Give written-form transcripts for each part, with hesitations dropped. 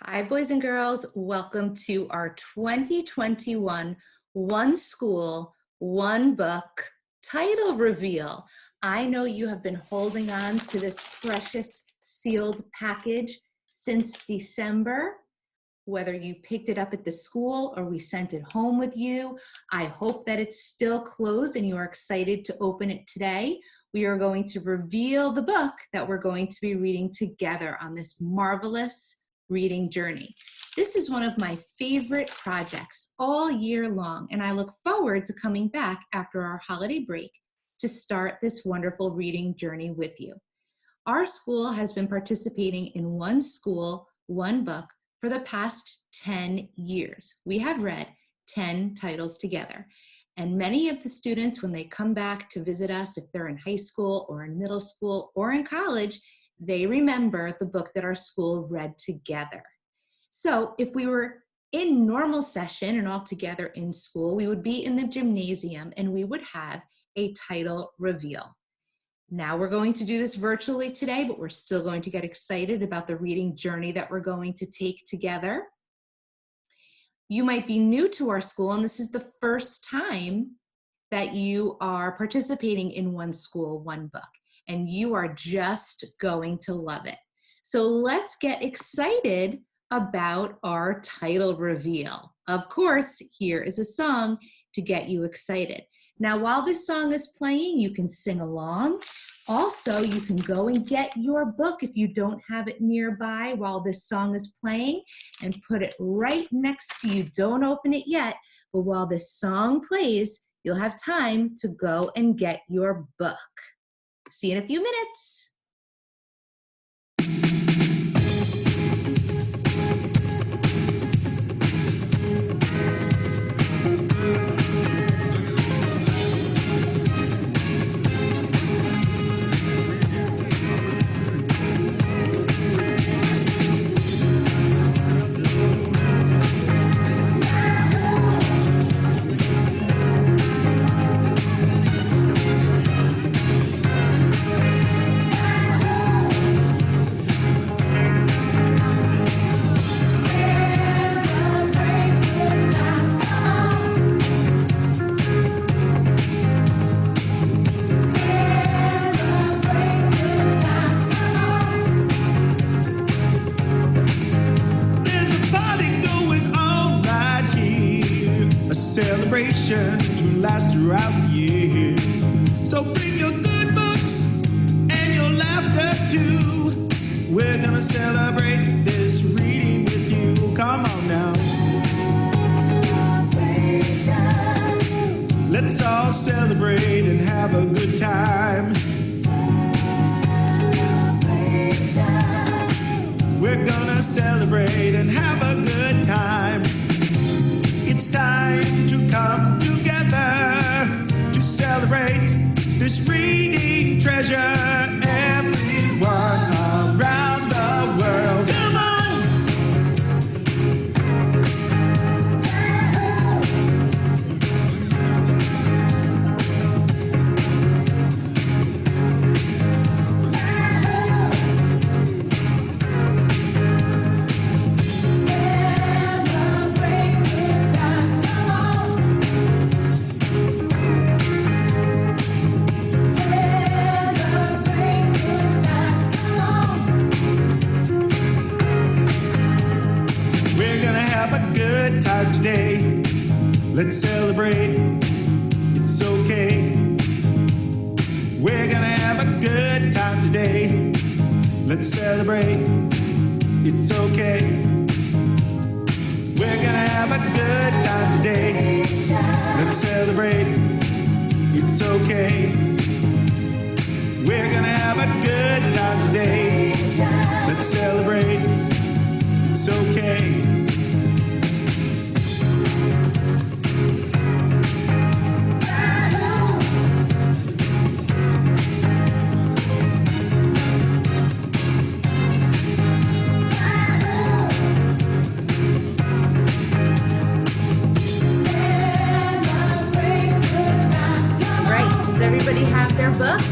Hi, boys and girls. Welcome to our 2021 One School, One Book title reveal. I know you have been holding on to this precious sealed package since December, whether you picked it up at the school or we sent it home with you. I hope that it's still closed and you are excited to open it today. We are going to reveal the book that we're going to be reading together on this marvelous reading journey. This is one of my favorite projects all year long, and I look forward to coming back after our holiday break to start this wonderful reading journey with you. Our school has been participating in One School, One Book for the past 10 years. We have read 10 titles together. And many of the students, when they come back to visit us, if they're in high school or in middle school or in college, they remember the book that our school read together. So if we were in normal session and all together in school, we would be in the gymnasium and we would have a title reveal. Now we're going to do this virtually today, but we're still going to get excited about the reading journey that we're going to take together. You might be new to our school, and this is the first time that you are participating in One School, One Book, and you are just going to love it. So let's get excited about our title reveal. Of course, here is a song to get you excited. Now, while this song is playing, you can sing along. Also, you can go and get your book if you don't have it nearby while this song is playing and put it right next to you. Don't open it yet, but while this song plays, you'll have time to go and get your book. See you in a few minutes. Celebration to last throughout the years. So bring your good books and your laughter too. We're gonna celebrate this reading with you. Come on now. Let's all celebrate and have a good time. We're gonna celebrate and have a good time. It's time to come together to celebrate this reading treasure. Everyone around the world, come on! Today, let's celebrate, it's okay. We're gonna have a good time today. Let's celebrate, it's okay. We're gonna have a good time today. Let's celebrate, it's okay. We're gonna have a good time today. Let's celebrate, it's okay. Everybody have their books?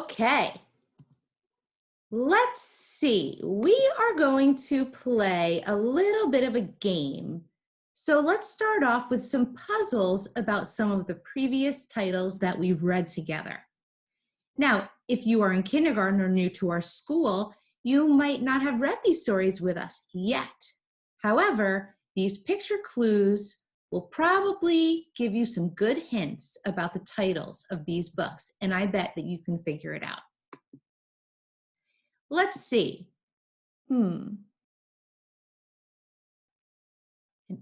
Okay. Let's see. We are going to play a little bit of a game. So let's start off with some puzzles about some of the previous titles that we've read together. Now, if you are in kindergarten or new to our school, you might not have read these stories with us yet. However, these picture clues will probably give you some good hints about the titles of these books, and I bet that you can figure it out. Let's see. An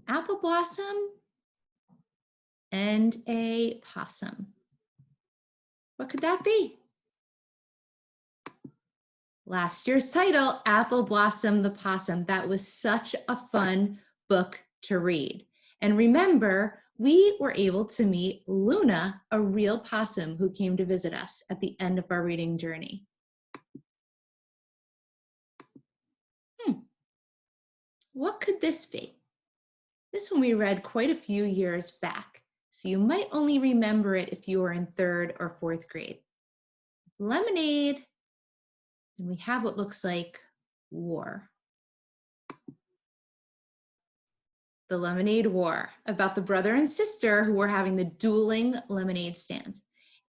apple blossom and a possum. What could that be? Last year's title, Apple Blossom the Possum. That was such a fun book to read. And remember, we were able to meet Luna, a real possum who came to visit us at the end of our reading journey. What could this be? This one we read quite a few years back, so you might only remember it if you were in 3rd or 4th grade. Lemonade, and we have what looks like war. The Lemonade War, about the brother and sister who were having the dueling lemonade stand.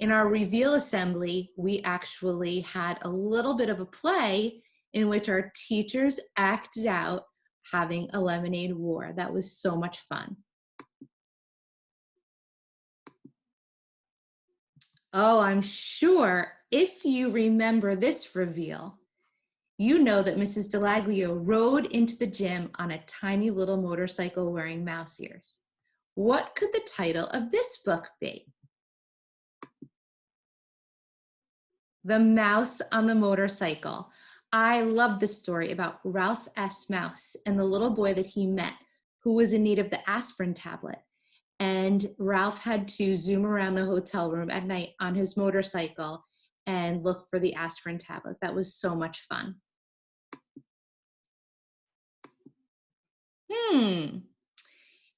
In our reveal assembly, we actually had a little bit of a play in which our teachers acted out having a lemonade war. That was so much fun. Oh, I'm sure if you remember this reveal, you know that Mrs. Dell'Aglio rode into the gym on a tiny little motorcycle wearing mouse ears. What could the title of this book be? The Mouse on the Motorcycle. I love the story about Ralph S. Mouse and the little boy that he met who was in need of the aspirin tablet. And Ralph had to zoom around the hotel room at night on his motorcycle and look for the aspirin tablet. That was so much fun.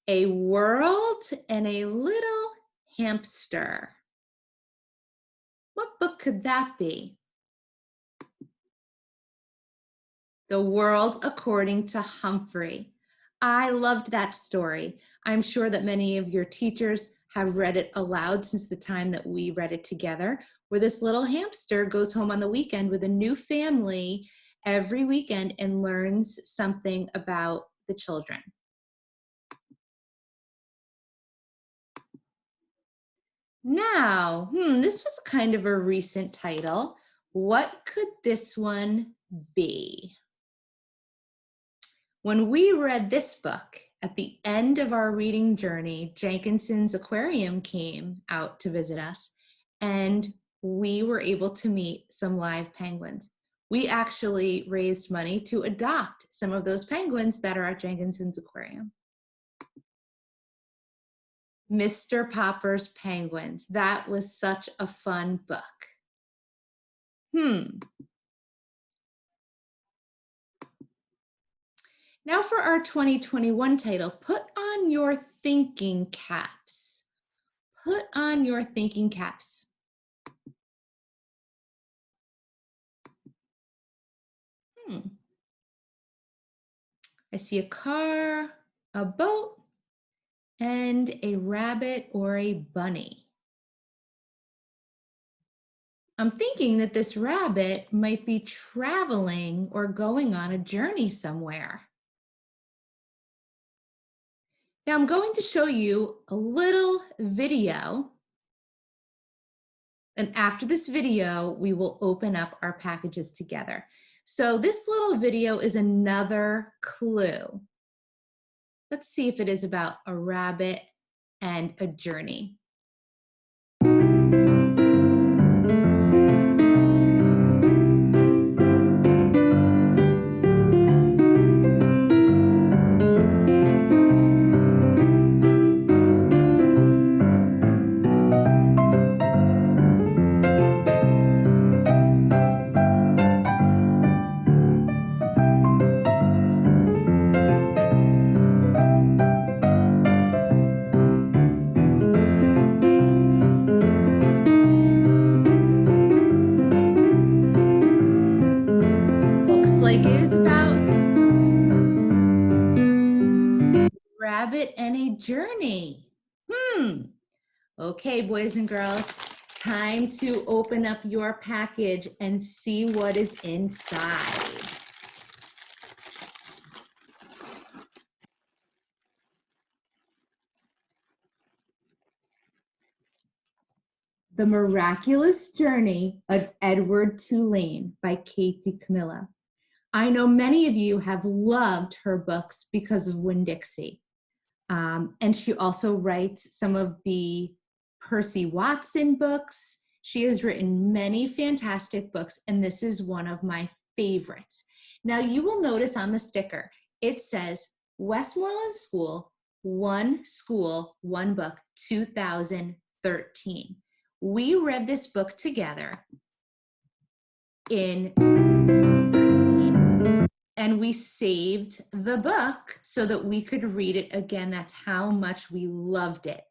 A world and a little hamster. What book could that be? The World According to Humphrey. I loved that story. I'm sure that many of your teachers have read it aloud since the time that we read it together, where this little hamster goes home on the weekend with a new family every weekend and learns something about the children. Now, this was kind of a recent title. What could this one be? When we read this book, at the end of our reading journey, Jenkinson's Aquarium came out to visit us, and we were able to meet some live penguins. We actually raised money to adopt some of those penguins that are at Jenkinson's Aquarium. Mr. Popper's Penguins. That was such a fun book. Now for our 2021 title, put on your thinking caps. Put on your thinking caps. I see a car, a boat, and a rabbit or a bunny. I'm thinking that this rabbit might be traveling or going on a journey somewhere. Now I'm going to show you a little video, and after this video, we will open up our packages together. So this little video is another clue. Let's see if it is about a rabbit and a journey. journey. Okay, boys and girls, time to open up your package and see what is inside. The Miraculous Journey of Edward Tulane by Kate DiCamillo. I know many of you have loved her books because of Winn-Dixie. And she also writes some of the Percy Watson books. She has written many fantastic books, and this is one of my favorites. Now, you will notice on the sticker, it says Westmoreland School, one book, 2013. We read this book together and we saved the book so that we could read it again. That's how much we loved it.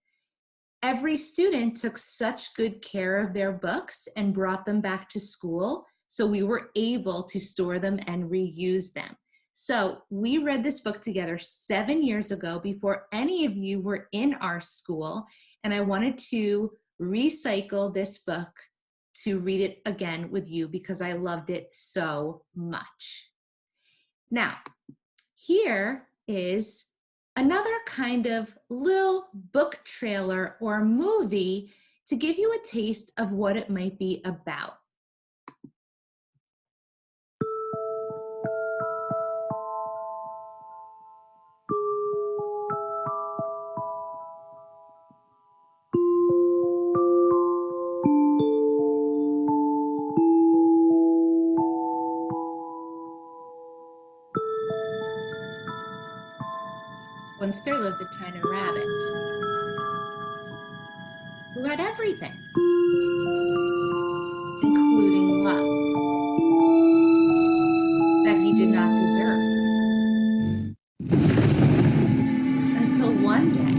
Every student took such good care of their books and brought them back to school, so we were able to store them and reuse them. So we read this book together 7 years ago before any of you were in our school, and I wanted to recycle this book to read it again with you because I loved it so much. Now, here is another kind of little book trailer or movie to give you a taste of what it might be about. Once there lived a China rabbit who had everything, including love that he did not deserve. Until one day,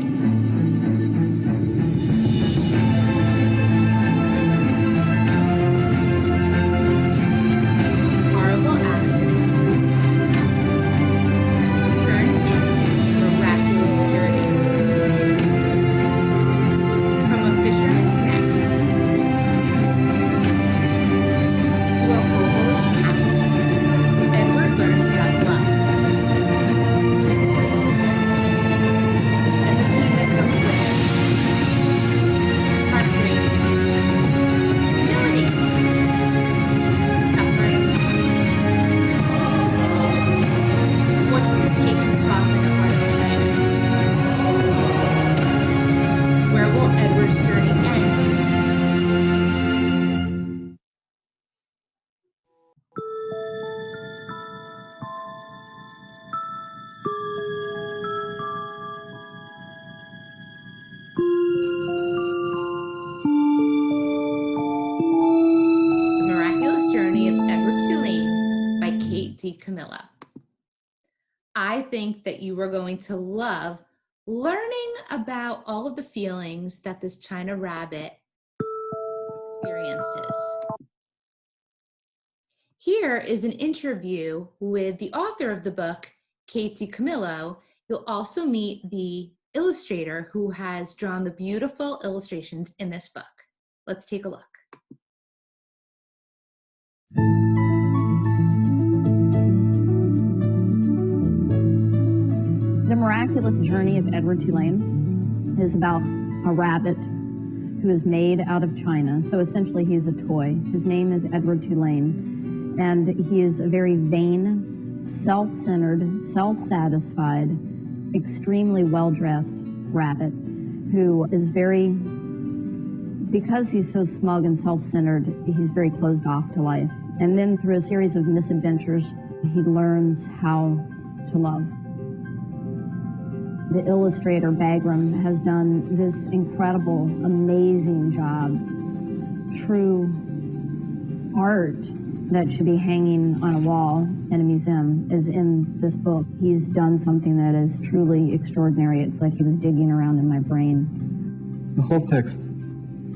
DiCamillo. I think that you are going to love learning about all of the feelings that this China rabbit experiences. Here is an interview with the author of the book, Kate DiCamillo. You'll also meet the illustrator who has drawn the beautiful illustrations in this book. Let's take a look. The Miraculous Journey of Edward Tulane is about a rabbit who is made out of China. So essentially he's a toy. His name is Edward Tulane, and he is a very vain, self-centered, self-satisfied, extremely well-dressed rabbit who is because he's so smug and self-centered, he's very closed off to life. And then through a series of misadventures, he learns how to love. The illustrator, Bagram, has done this incredible, amazing job. True art that should be hanging on a wall in a museum is in this book. He's done something that is truly extraordinary. It's like he was digging around in my brain. The whole text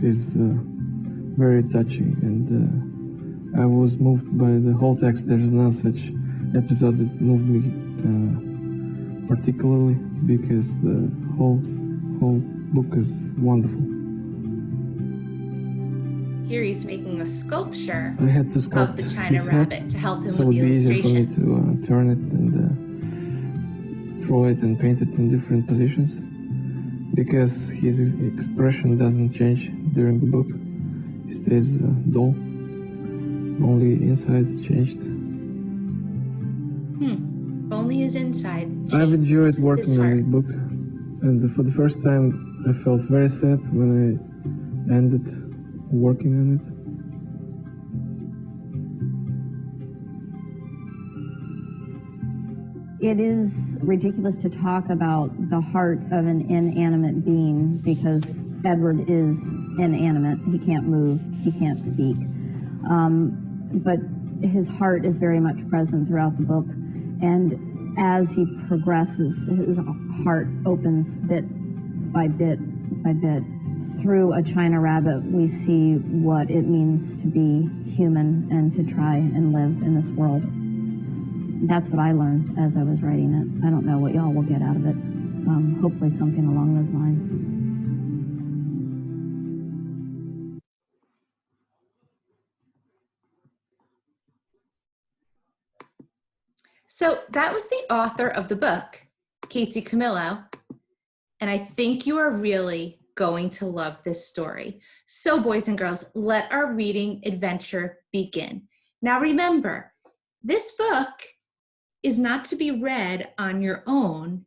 is very touching, and I was moved by the whole text. There's no such episode that moved me particularly because the whole book is wonderful. Here he's making a sculpture I had to of sculpt the China his head, rabbit to help him so it with would the be easier for me illustrations. to turn it and draw it and paint it in different positions, because his expression doesn't change during the book. He stays dull. Only inside's changed. Only his inside I've changed, enjoyed his working on heart. this book, and for the first time I felt very sad when I ended working on it. It is ridiculous to talk about the heart of an inanimate being because Edward is inanimate. He can't move, he can't speak. But his heart is very much present throughout the book. And as he progresses, his heart opens bit by bit by bit. Through a China rabbit, we see what it means to be human and to try and live in this world. That's what I learned as I was writing it. I don't know what y'all will get out of it. Hopefully something along those lines. So that was the author of the book, Katie Camillo, and I think you are really going to love this story. So boys and girls, let our reading adventure begin. Now remember, this book is not to be read on your own.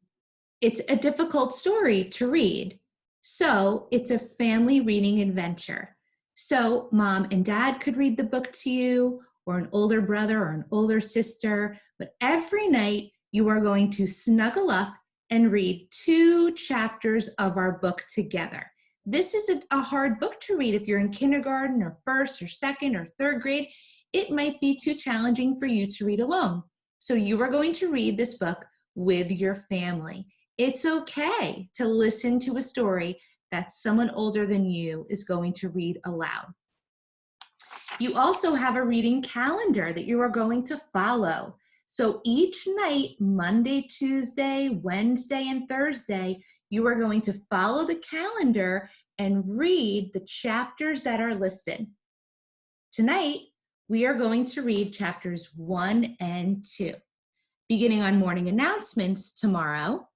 It's a difficult story to read. So it's a family reading adventure. So mom and dad could read the book to you, or an older brother or an older sister, but every night you are going to snuggle up and read 2 chapters of our book together. This is a hard book to read if you're in kindergarten or first or second or third grade. It might be too challenging for you to read alone. So you are going to read this book with your family. It's okay to listen to a story that someone older than you is going to read aloud. You also have a reading calendar that you are going to follow. So each night, Monday, Tuesday, Wednesday, and Thursday, you are going to follow the calendar and read the chapters that are listed. Tonight, we are going to read chapters 1 and 2. Beginning on morning announcements tomorrow,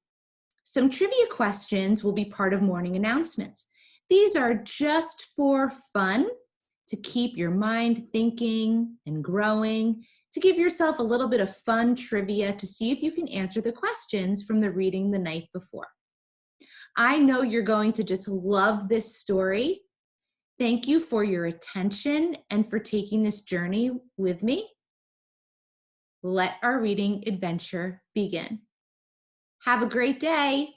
some trivia questions will be part of morning announcements. These are just for fun, to keep your mind thinking and growing, to give yourself a little bit of fun trivia to see if you can answer the questions from the reading the night before. I know you're going to just love this story. Thank you for your attention and for taking this journey with me. Let our reading adventure begin. Have a great day.